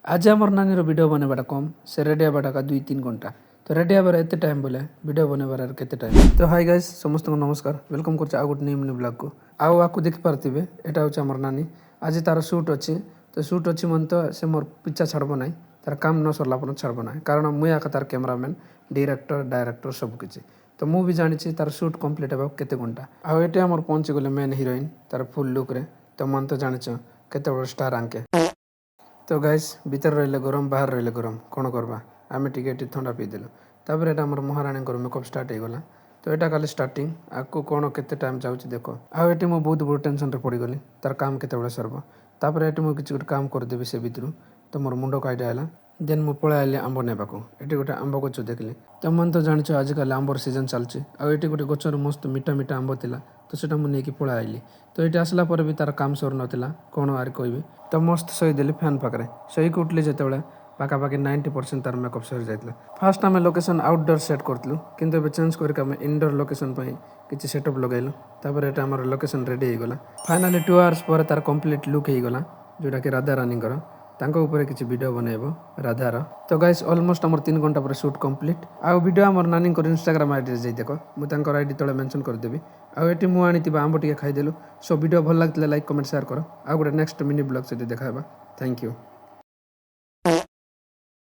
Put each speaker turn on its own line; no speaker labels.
आज आमर नानी वीडियो बनवाटा कम से रेडी हवाटा का 2-3 घंटा तो रेडी हबार एत टाइम बोले वीडियो बनवार केते टाइम। तो हाय गाइस समस्त को नमस्कार वेलकम कर आ गोटे न्यू मिनी ब्लॉग को आउ आपको देखि पारथिबे एटा होचे हमर नानी। आज तार शूट अच्छे तो शूट अच्छी मन तो से मोर पिछा छाड़ब ना तार काम न सरला पर छाड़ब ना कारण मुई आका तार कैमरामैन डायरेक्टर सब किछि तो मु भी जानी तार शूट कंप्लीट हेबा केते घंटा आउ एटे हमर पहुंची गले मेन हीरोइन तार फुल लुक रे तो मन तो जानिछ केते बड़ स्टार आंके। तो गाइस भीतर रहिले गरम बाहर रहिले गरम कौन करवा आम टे ठंडा पीदेलु तापर एटा हमर महाराणी मेकअप स्टार्ट हो गला। तो यहाँ खाली स्टार्टिंग आपको कौन केते टाइम जाऊँगी देख आउ ये बहुत बड़ टेंशन रे पड़गली तार काम केते सरब तापर ये मुझे किसी गोटे काम करदेवी से भितर तो मोर मुंड को आइडिया है देन मुझे पलि आइली आंब नाक ये गोटे आंब गच देखली तो मन तो जान आजिकल आंबर सीजन चलती आउे गोटे गचर मस्त मीठा मीठा आंब था तो सीटा मुझे पलि आइली तो ये आसला भी तार काम सर नाला कौन आर कहबी तो मस्त शहीदेली फैन पाखे शही को उठली जिते पाखापाखि 90% तार मेकअप सरी जाता। फास्ट आम लोकेशन आउटडोर सेट करूँ किंतु चेंज करके आम इनडोर लोकेशन किसी सेटअप लगेलु तापर ये आम लोकेशन रेडी हो गला। फाइनाली 2 आवर्स पर तार कंप्लीट लुक हो गला जोटा कि राधा रानी ऊपर किसी वीडियो बनइब राधार। तो गाइस ऑलमोस्ट आम 3 घंटा पर शूट कंप्लीट आउ वीडियो आम नानी इंस्टाग्राम आईडी रे देख मुझे आईडी तले मेंशन करदेवी आउ ये मुझे आंब टे खाईदेलु। सो वीडियो भल लगे लाइक कमेंट शेयर कर आउ गोटे नेक्स्ट मिनी ब्लॉग से देखा थैंक यू।